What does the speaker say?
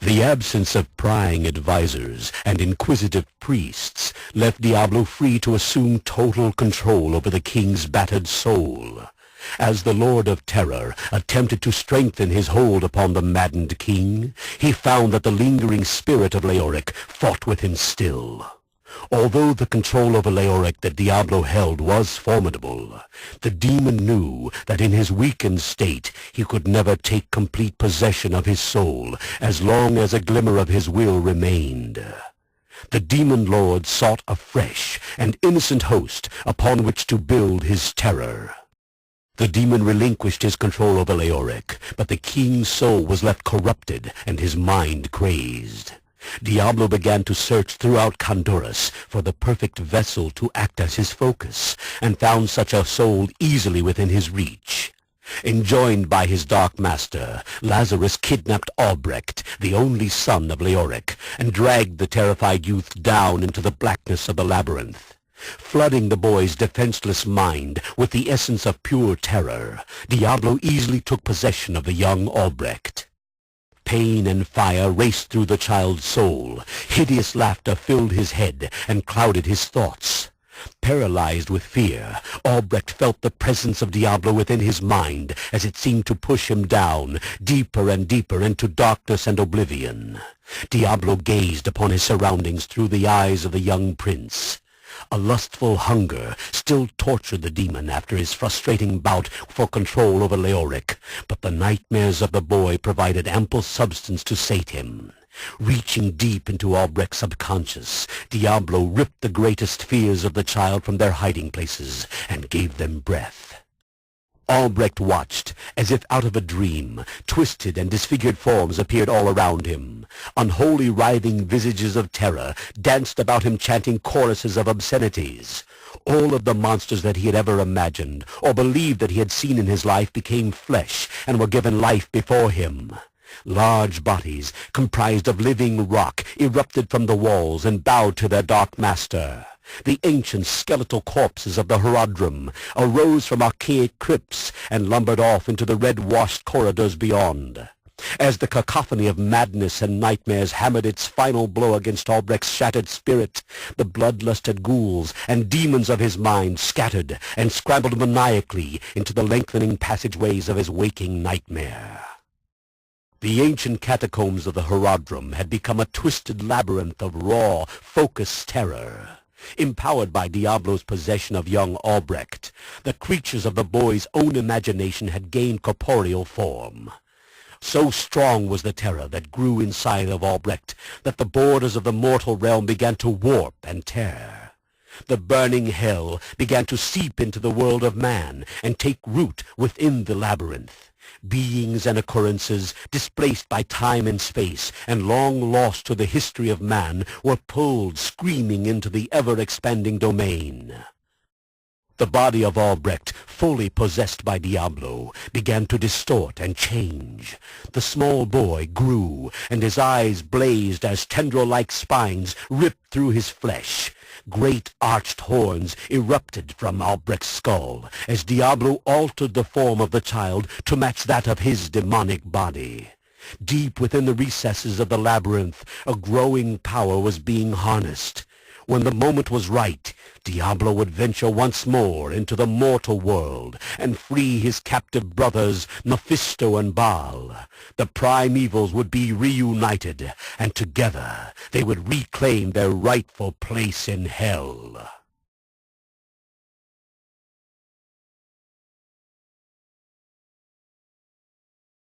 The absence of prying advisors and inquisitive priests left Diablo free to assume total control over the king's battered soul. As the Lord of Terror attempted to strengthen his hold upon the maddened king, he found that the lingering spirit of Leoric fought with him still. Although the control over Leoric that Diablo held was formidable, the demon knew that in his weakened state he could never take complete possession of his soul as long as a glimmer of his will remained. The demon lord sought a fresh and innocent host upon which to build his terror. The demon relinquished his control over Leoric, but the king's soul was left corrupted and his mind crazed. Diablo began to search throughout Kandurus for the perfect vessel to act as his focus, and found such a soul easily within his reach. Enjoined by his dark master, Lazarus kidnapped Albrecht, the only son of Leoric, and dragged the terrified youth down into the blackness of the labyrinth. Flooding the boy's defenseless mind with the essence of pure terror, Diablo easily took possession of the young Albrecht. Pain and fire raced through the child's soul. Hideous laughter filled his head and clouded his thoughts. Paralyzed with fear, Albrecht felt the presence of Diablo within his mind as it seemed to push him down, deeper and deeper into darkness and oblivion. Diablo gazed upon his surroundings through the eyes of the young prince. A lustful hunger still tortured the demon after his frustrating bout for control over Leoric, but the nightmares of the boy provided ample substance to sate him. Reaching deep into Albrecht's subconscious, Diablo ripped the greatest fears of the child from their hiding places and gave them breath. Albrecht watched, as if out of a dream. Twisted and disfigured forms appeared all around him. Unholy writhing visages of terror danced about him, chanting choruses of obscenities. All of the monsters that he had ever imagined, or believed that he had seen in his life, became flesh and were given life before him. Large bodies, comprised of living rock, erupted from the walls and bowed to their dark master. The ancient skeletal corpses of the Horadrim arose from archaic crypts and lumbered off into the red-washed corridors beyond. As the cacophony of madness and nightmares hammered its final blow against Albrecht's shattered spirit, the bloodlusted ghouls and demons of his mind scattered and scrambled maniacally into the lengthening passageways of his waking nightmare. The ancient catacombs of the Horadrim had become a twisted labyrinth of raw, focused terror. Empowered by Diablo's possession of young Albrecht, the creatures of the boy's own imagination had gained corporeal form. So strong was the terror that grew inside of Albrecht that the borders of the mortal realm began to warp and tear. The burning hell began to seep into the world of man and take root within the labyrinth. Beings and occurrences, displaced by time and space and long lost to the history of man, were pulled screaming into the ever-expanding domain. The body of Albrecht, fully possessed by Diablo, began to distort and change. The small boy grew, and his eyes blazed as tendril-like spines ripped through his flesh. Great arched horns erupted from Albrecht's skull as Diablo altered the form of the child to match that of his demonic body. Deep within the recesses of the labyrinth, a growing power was being harnessed. When the moment was right, Diablo would venture once more into the mortal world and free his captive brothers Mephisto and Baal. The primevals would be reunited, and together they would reclaim their rightful place in hell.